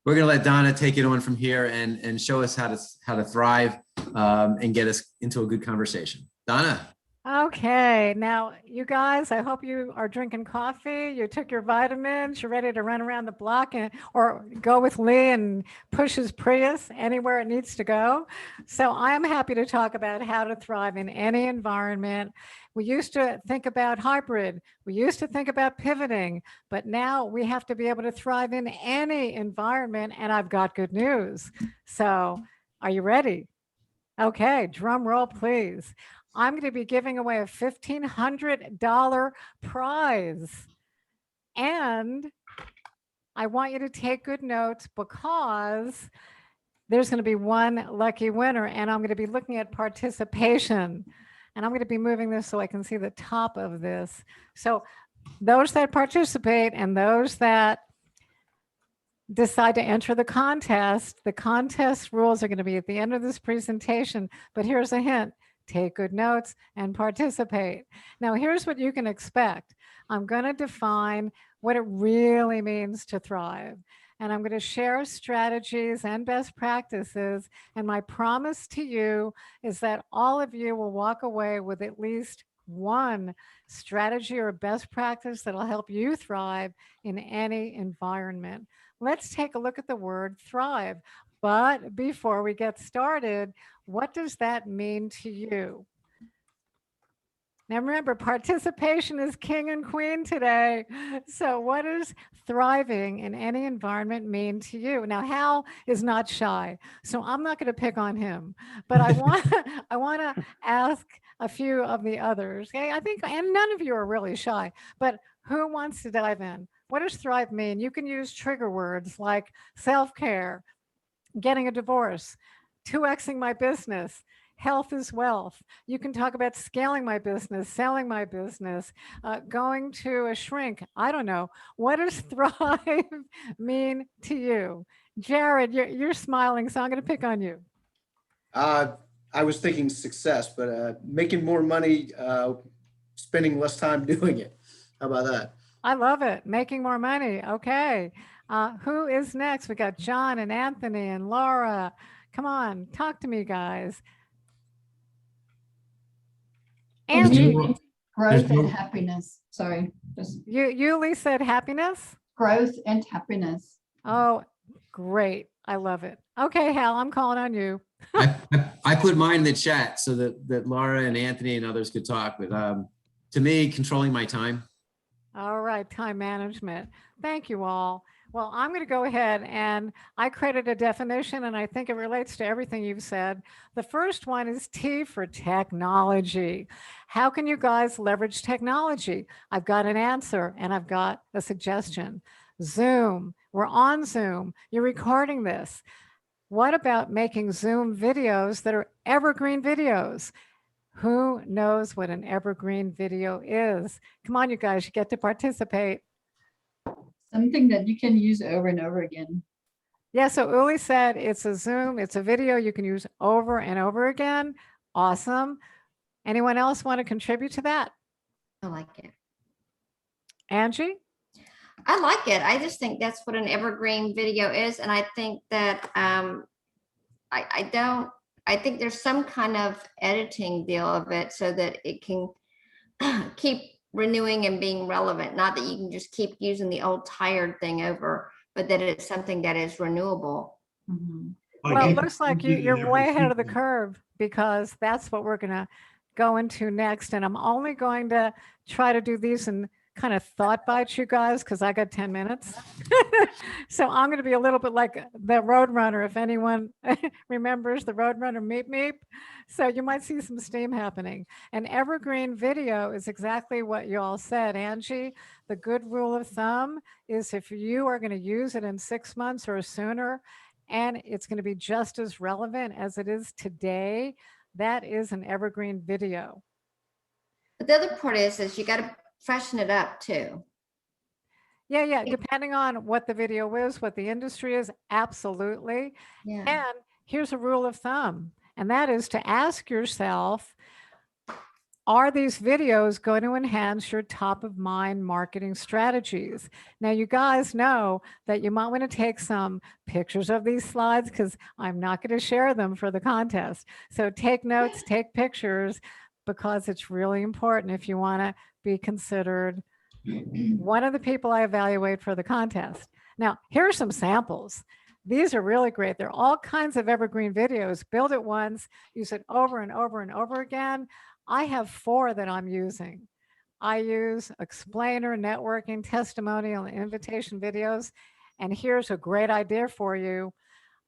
we're going to let Donna take it on from here and show us how to thrive and get us into a good conversation. Donna. Okay, now you guys, I hope you are drinking coffee, you took your vitamins, you're ready to run around the block or go with Lee and push his Prius anywhere it needs to go. So I'm happy to talk about how to thrive in any environment. We used to think about hybrid, we used to think about pivoting, but now we have to be able to thrive in any environment, and I've got good news. So are you ready? Okay, drum roll, please. I'm going to be giving away a $1,500 prize. And I want you to take good notes because there's going to be one lucky winner, and I'm going to be looking at participation. And I'm going to be moving this so I can see the top of this. So those that participate and those that decide to enter the contest rules are going to be at the end of this presentation. But here's a hint. Take good notes and participate. Now, here's what you can expect. I'm going to define what it really means to thrive. And I'm going to share strategies and best practices. And my promise to you is that all of you will walk away with at least one strategy or best practice that'll help you thrive in any environment. Let's take a look at the word thrive. But before we get started, what does that mean to you? Now remember, participation is king and queen today. So what does thriving in any environment mean to you? Now, Hal is not shy, so I'm not going to pick on him, but I want to ask a few of the others. Okay, I think, and none of you are really shy, but who wants to dive in? What does thrive mean? You can use trigger words like self-care, getting a divorce, 2xing my business, health is wealth. You can talk about scaling my business, selling my business, going to a shrink. I don't know. What does thrive mean to you? Jared, you're smiling, so I'm going to pick on you. I was thinking success, but making more money, spending less time doing it. How about that? I love it. Making more money. Okay. Who is next? We got John and Anthony and Laura. Come on, talk to me, guys. Angie. Growth and happiness. Sorry. Yuli said happiness? Growth and happiness. Oh, great. I love it. Okay, Hal, I'm calling on you. I put mine in the chat so that Laura and Anthony and others could talk. But to me, controlling my time. All right, time management. Thank you all. Well, I'm going to go ahead and I created a definition and I think it relates to everything you've said. The first one is T for technology. How can you guys leverage technology? I've got an answer and I've got a suggestion. Zoom. We're on Zoom. You're recording this. What about making Zoom videos that are evergreen videos? Who knows what an evergreen video is? Come on, you guys, you get to participate. Something that you can use over and over again. Yeah, so Uli said it's a Zoom, it's a video you can use over and over again. Awesome. Anyone else want to contribute to that? I like it. Angie? I like it. I just think that's what an evergreen video is. And I think that I think there's some kind of editing deal of it so that it can keep renewing and being relevant. Not that you can just keep using the old tired thing over, but that it's something that is renewable. Mm-hmm. Well, it looks like you're way ahead of the curve because that's what we're going to go into next. And I'm only going to try to do these in kind of thought bites, you guys, because I got 10 minutes. So I'm going to be a little bit like the Roadrunner, if anyone remembers the Roadrunner meep meep. So you might see some steam happening. An evergreen video is exactly what you all said, Angie. The good rule of thumb is if you are going to use it in 6 months or sooner, and it's going to be just as relevant as it is today, that is an evergreen video. But the other part is you got to freshen it up too. Yeah. Depending on what the video is, what the industry is, absolutely. Yeah. And here's a rule of thumb, and that is to ask yourself, Are these videos going to enhance your top of mind marketing strategies? Now, you guys know that you might want to take some pictures of these slides because I'm not going to share them for the contest. So take notes, take pictures, because it's really important if you want to be considered one of the people I evaluate for the contest. Now, here are some samples. These are really great. They're all kinds of evergreen videos. Build it once, use it over and over and over again. I have 4 that I'm using. I use explainer, networking, testimonial, and invitation videos. And here's a great idea for you.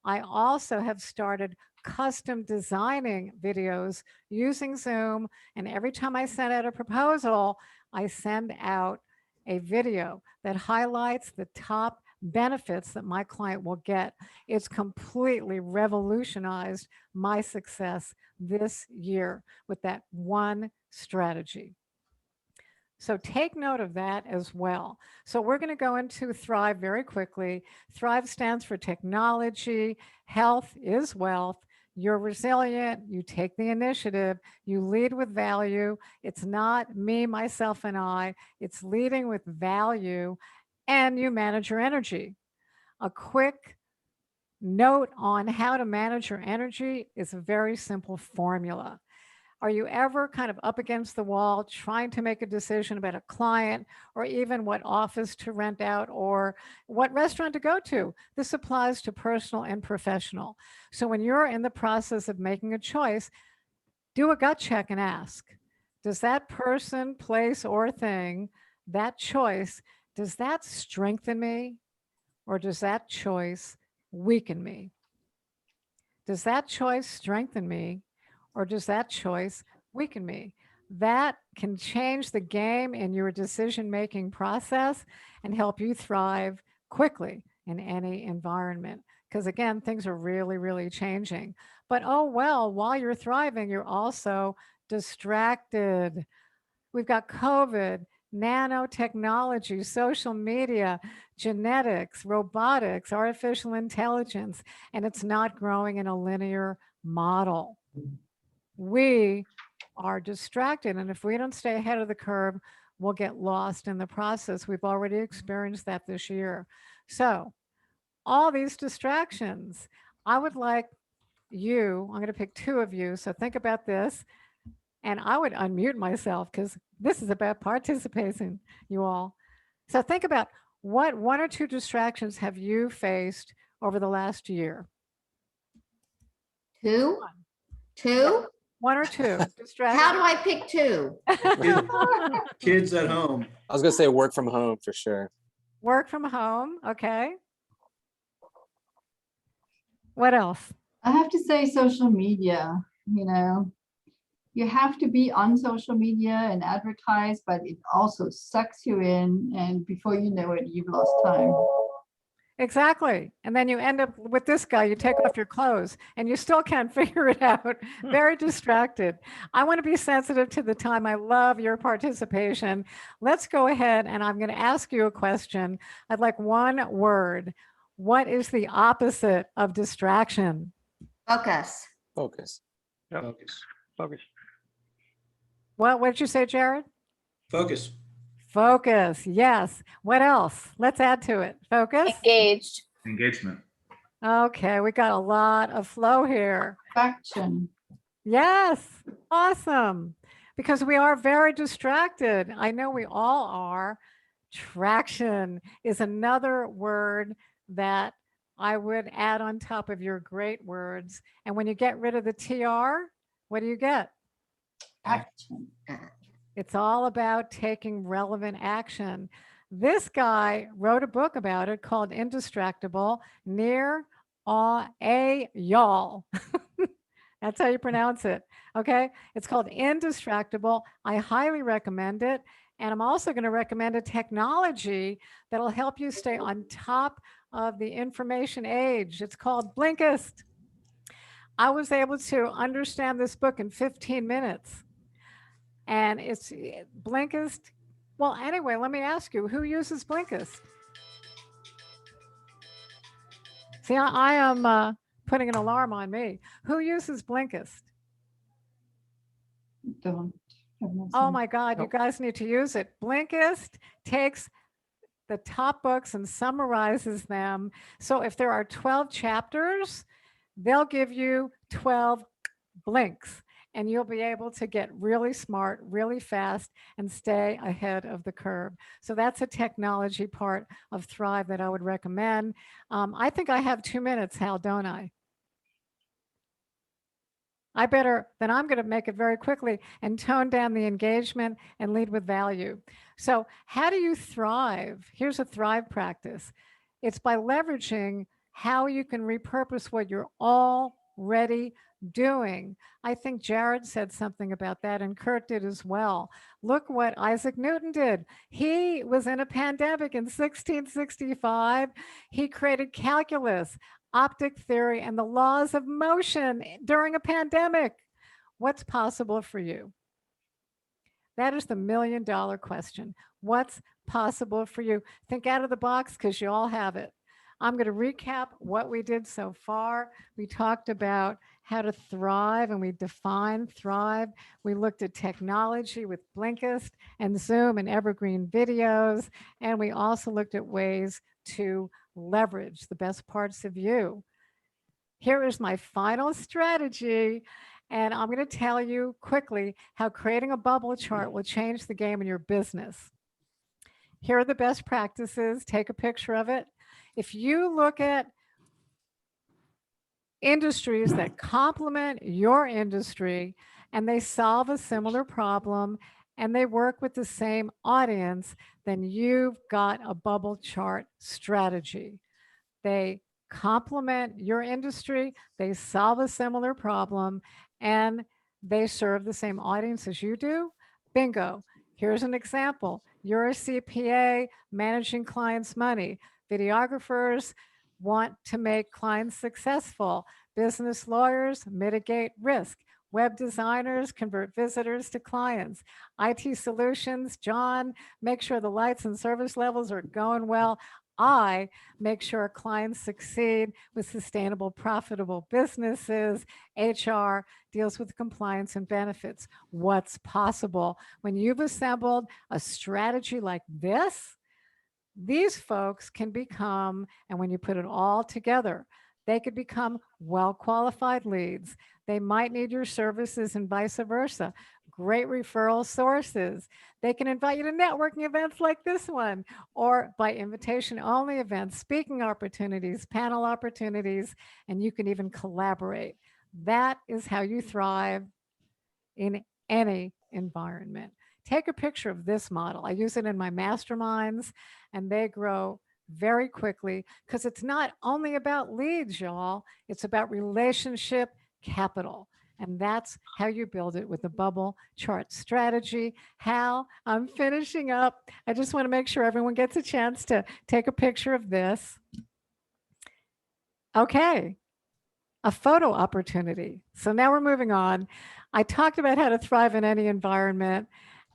I also have started custom designing videos using Zoom. And every time I send out a proposal, I send out a video that highlights the top benefits that my client will get. It's completely revolutionized my success this year with that one strategy. So take note of that as well. So we're going to go into Thrive very quickly. Thrive stands for technology. Health is wealth. You're resilient. You take the initiative. You lead with value. It's not me, myself, and I. It's leading with value, and you manage your energy. A quick note on how to manage your energy is a very simple formula. Are you ever kind of up against the wall trying to make a decision about a client or even what office to rent out or what restaurant to go to? This applies to personal and professional. So when you're in the process of making a choice, do a gut check and ask, does that person, place, or thing, that choice, does that strengthen me or does that choice weaken me? Does that choice strengthen me or does that choice weaken me? That can change the game in your decision-making process and help you thrive quickly in any environment. Because again, things are really, really changing. But oh well, while you're thriving, you're also distracted. We've got COVID, nanotechnology, social media, genetics, robotics, artificial intelligence, and it's not growing in a linear model. We are distracted. And if we don't stay ahead of the curve, we'll get lost in the process. We've already experienced that this year. So all these distractions, I would like you, I'm going to pick 2 of you. So think about this. And I would unmute myself because this is about participating, you all. So think about what 1 or 2 distractions have you faced over the last year? 2? 2? 1 or 2 distractions. How do I pick 2? Kids at home. I was gonna say work from home for sure. Work from home. Okay. What else? I have to say social media, you have to be on social media and advertise, but it also sucks you in. And before you know it, you've lost time. Exactly. And then you end up with this guy, you take off your clothes and you still can't figure it out. Very distracted. I want to be sensitive to the time. I love your participation. Let's go ahead and I'm going to ask you a question. I'd like 1 word. What is the opposite of distraction? Focus. Focus. Focus. Focus. What did you say, Jared? Focus. Focus. Yes. What else? Let's add to it. Focus. Engaged. Engagement. Okay. We got a lot of flow here. Traction. Yes. Awesome. Because we are very distracted. I know we all are. Traction is another word that I would add on top of your great words. And when you get rid of the TR, what do you get? Action. It's all about taking relevant action. This guy wrote a book about it called Indistractable, near a y'all. That's how you pronounce it. Okay. It's called Indistractable. I highly recommend it. And I'm also going to recommend a technology that'll help you stay on top of the information age. It's called Blinkist. I was able to understand this book in 15 minutes. And it's Blinkist. Well, anyway, let me ask you, who uses Blinkist? See, I am putting an alarm on me. Who uses Blinkist? Don't. I've not Oh seen- my God, you Nope. guys need to use it. Blinkist takes the top books and summarizes them. So if there are 12 chapters, they'll give you 12 blinks and you'll be able to get really smart, really fast, and stay ahead of the curve. So that's a technology part of Thrive that I would recommend. I think I have 2 minutes, Hal, don't I? Then I'm going to make it very quickly and tone down the engagement and lead with value. So how do you thrive? Here's a Thrive practice. It's by leveraging how you can repurpose what you're already doing. I think Jared said something about that and Kurt did as well. Look what Isaac Newton did. He was in a pandemic in 1665. He created calculus, optic theory, and the laws of motion during a pandemic. What's possible for you? That is the $1 million question. What's possible for you? Think out of the box because you all have it. I'm going to recap what we did so far. We talked about how to thrive and we defined thrive. We looked at technology with Blinkist and Zoom and evergreen videos. And we also looked at ways to leverage the best parts of you. Here is my final strategy. And I'm going to tell you quickly how creating a bubble chart will change the game in your business. Here are the best practices. Take a picture of it. If you look at industries that complement your industry and they solve a similar problem and they work with the same audience, then you've got a bubble chart strategy. They complement your industry, they solve a similar problem, and they serve the same audience as you do. Bingo. Here's an example. You're a CPA managing clients' money. Videographers want to make clients successful. Business lawyers mitigate risk. Web designers convert visitors to clients. IT solutions, John, make sure the lights and service levels are going well. I make sure clients succeed with sustainable, profitable businesses. HR deals with compliance and benefits. What's possible? When you've assembled a strategy like this, these folks can become, and when you put it all together, they could become well-qualified leads. They might need your services and vice versa. Great referral sources. They can invite you to networking events like this one, or by invitation only events, speaking opportunities, panel opportunities, and you can even collaborate. That is how you thrive in any environment. Take a picture of this model. I use it in my masterminds and they grow very quickly because it's not only about leads, y'all. It's about relationship capital. And that's how you build it with the bubble chart strategy. Hal, I'm finishing up. I just want to make sure everyone gets a chance to take a picture of this. Okay, a photo opportunity. So now we're moving on. I talked about how to thrive in any environment.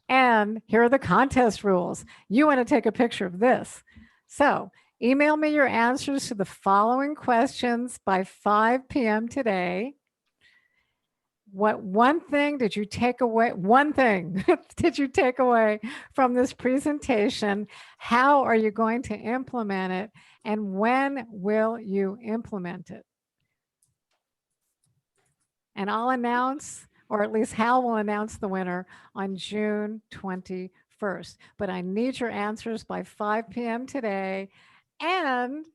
And here are the contest rules. You want to take a picture of this. So email me your answers to the following questions by 5 p.m. today. What one thing did you take away? One thing did you take away from this presentation? How are you going to implement it? And when will you implement it? And I'll announce, or at least Hal will announce the winner on June 21st. But I need your answers by 5 p.m. today. And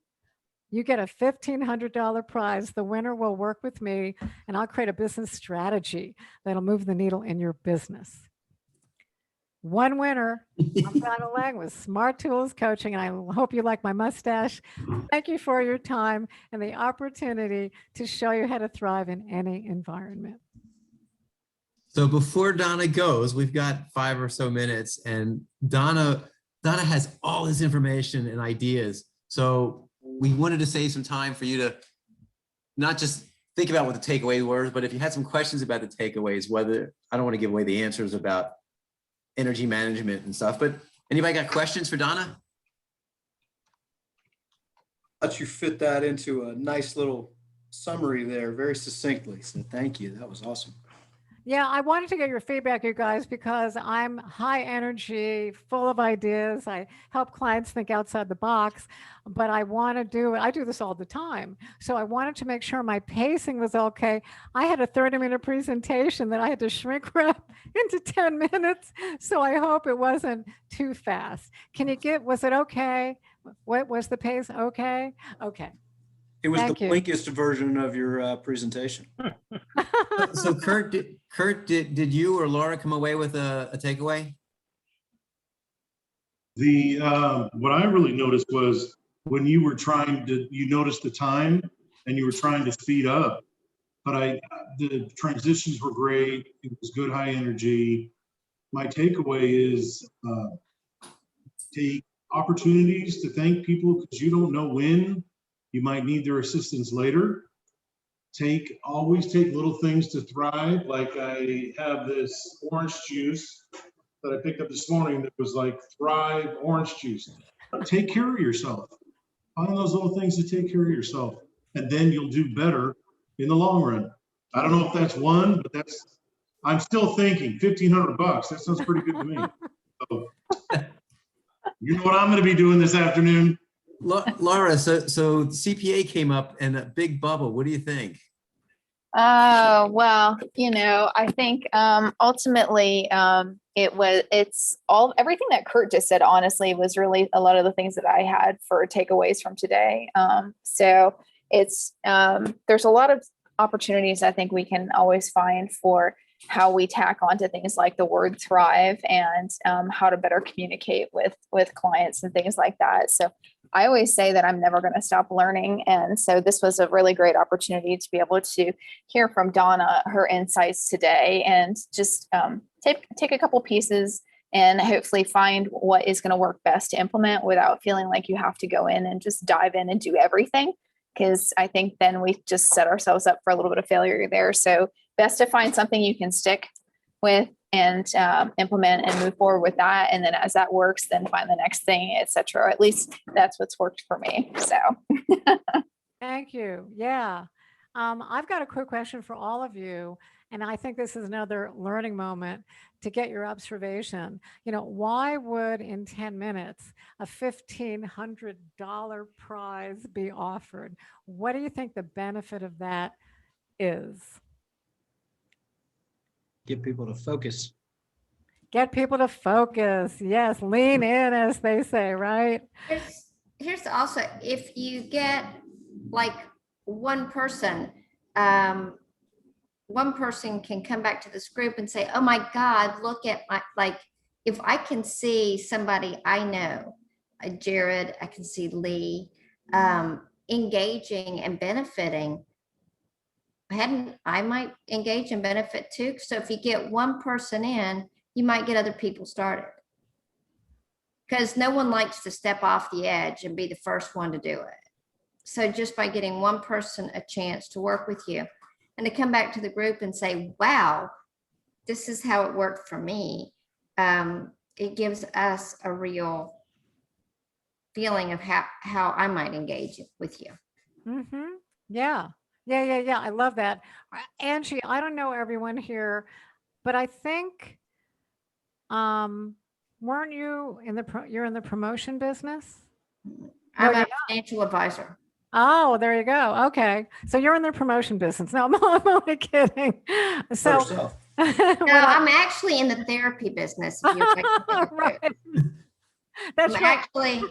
you get a $1,500 prize. The winner will work with me and I'll create a business strategy that'll move the needle in your business. One winner. I'm Donna Lang with Smart Tools Coaching, and I hope you like my mustache. Thank you for your time and the opportunity to show you how to thrive in any environment. So before Donna goes, we've got 5 or so minutes, and Donna has all this information and ideas. So we wanted to save some time for you to not just think about what the takeaway were, but if you had some questions about the takeaways, whether, I don't want to give away the answers about energy management and stuff, but anybody got questions for Donna? Let you fit that into a nice little summary there very succinctly. So thank you. That was awesome. Yeah, I wanted to get your feedback, you guys, because I'm high energy, full of ideas. I help clients think outside the box, but I want to do it. I do this all the time. So I wanted to make sure my pacing was okay. I had a 30-minute presentation that I had to shrink wrap into 10 minutes. So I hope it wasn't too fast. Was it okay? What was the pace? Okay. Okay. It was the Thank you. blinkest version of your presentation. So Kurt, did you or Laura come away with a takeaway? What I really noticed was when you were you noticed the time and you were trying to speed up, but the transitions were great. It was good high energy. My takeaway is take opportunities to thank people because you don't know when you might need their assistance later. Always take little things to thrive. Like I have this orange juice that I picked up this morning that was like Thrive orange juice. Take care of yourself. Find those little things to take care of yourself, and then you'll do better in the long run. I don't know if that's one, but I'm still thinking $1,500. That sounds pretty good to me. So, you know what I'm going to be doing this afternoon? Laura, so CPA came up and a big bubble. What do you think? Well, I think ultimately everything that Kurt just said, honestly, was really a lot of the things that I had for takeaways from today. So it's there's a lot of opportunities I think we can always find for how we tack onto things like the word thrive and how to better communicate with clients and things like that. So I always say that I'm never going to stop learning. And so this was a really great opportunity to be able to hear from Donna, her insights today, and just take a couple pieces and hopefully find what is going to work best to implement without feeling like you have to go in and just dive in and do everything. Because I think then we just set ourselves up for a little bit of failure there. So best to find something you can stick with and implement and move forward with that. And then as that works, then find the next thing, et cetera. At least that's what's worked for me. So. Thank you. Yeah. I've got a quick question for all of you. And I think this is another learning moment to get your observation. Why would in 10 minutes a $1,500 prize be offered? What do you think the benefit of that is? Get people to focus. Get people to focus. Yes, lean in, as they say, right? Here's also, if you get like one person can come back to this group and say, oh my God, look at if I can see somebody I know, Jared, I can see Lee, engaging and benefiting, I might engage and benefit too. So if you get one person in, you might get other people started. Because no one likes to step off the edge and be the first one to do it. So just by getting one person a chance to work with you and to come back to the group and say, wow, this is how it worked for me. It gives us a real feeling of how I might engage with you. Mm-hmm. Yeah. Yeah. I love that. Angie, I don't know everyone here, but I think, weren't you you're in the promotion business? I'm No, a financial advisor. Oh, there you go. Okay. So you're in the promotion business. No, I'm only kidding. So Yourself. No, I'm actually in the therapy business. If you're right. That's I'm right. actually,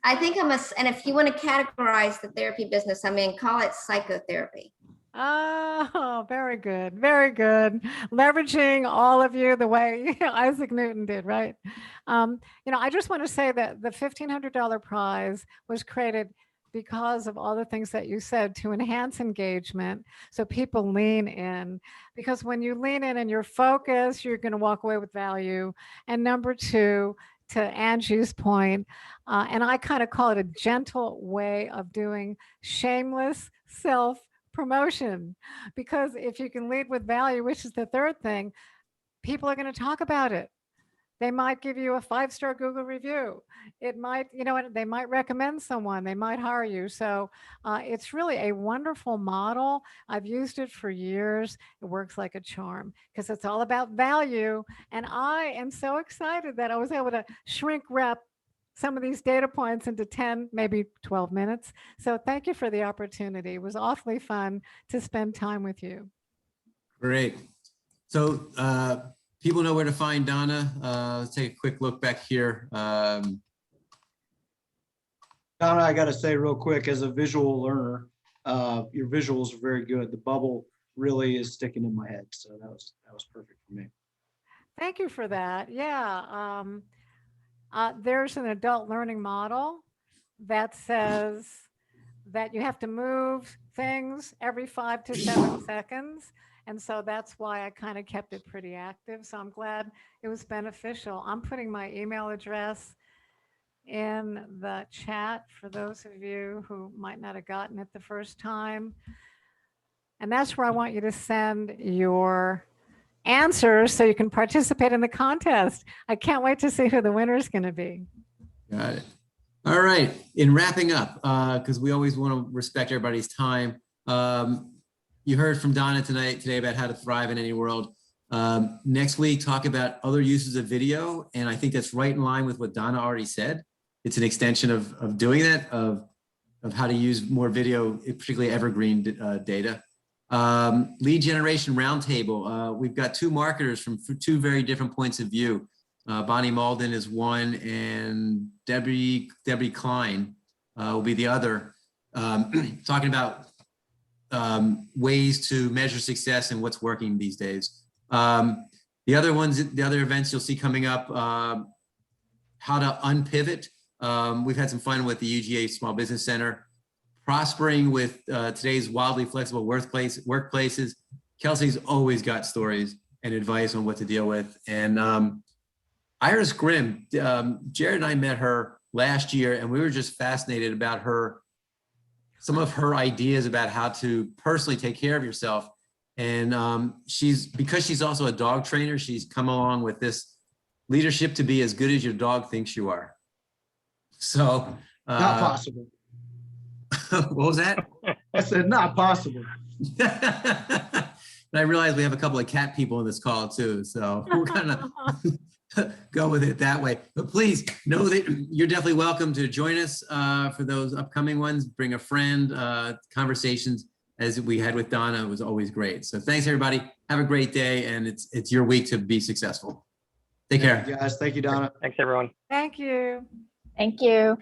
I think and if you want to categorize the therapy business I'm in, call it psychotherapy. Oh, very good. Very good. Leveraging all of you the way Isaac Newton did, right? I just want to say that the $1,500 prize was created because of all the things that you said to enhance engagement. So people lean in, because when you lean in and you're focused, you're going to walk away with value. And number two, to Angie's point, and I kind of call it a gentle way of doing shameless self-promotion, because if you can lead with value, which is the third thing, people are going to talk about it. They might give you a 5-star Google review. It might, you know what, they might recommend someone, they might hire you. So it's really a wonderful model. I've used it for years. It works like a charm because it's all about value. And I am so excited that I was able to shrink wrap some of these data points into 10, maybe 12 minutes. So thank you for the opportunity. It was awfully fun to spend time with you. Great. So people know where to find Donna. Let's take a quick look back here. Donna, I got to say real quick, as a visual learner, your visuals are very good. The bubble really is sticking in my head. So that was perfect for me. Thank you for that. Yeah. There's an adult learning model that says that you have to move things every 5 to 7 seconds. And so that's why I kind of kept it pretty active. So I'm glad it was beneficial. I'm putting my email address in the chat for those of you who might not have gotten it the first time. And that's where I want you to send your answers so you can participate in the contest. I can't wait to see who the winner is going to be. Got it. All right. In wrapping up, because we always want to respect everybody's time. You heard from Donna today about how to thrive in any world. Next week, talk about other uses of video. And I think that's right in line with what Donna already said. It's an extension of doing that, of how to use more video, particularly evergreen data. Lead generation roundtable. We've got 2 marketers from 2 very different points of view. Bonnie Malden is one, and Debbie Klein will be the other, talking about ways to measure success and what's working these days. The other events you'll see coming up, how to unpivot. We've had some fun with the UGA Small Business Center. Prospering with today's wildly flexible workplaces. Kelsey's always got stories and advice on what to deal with. And Iris Grimm, Jared and I met her last year, and we were just fascinated about some of her ideas about how to personally take care of yourself. And because she's also a dog trainer, she's come along with this leadership to be as good as your dog thinks you are. So Not possible. what was that? I said, not possible. And I realize we have a couple of cat people in this call too, so we're gonna go with it that way. But please know that you're definitely welcome to join us for those upcoming ones. Bring a friend. Conversations as we had with Donna was always great. So thanks everybody. Have a great day, and it's your week to be successful. Take care. Thank you, guys. Thank you, Donna. Thanks, everyone. Thank you. Thank you.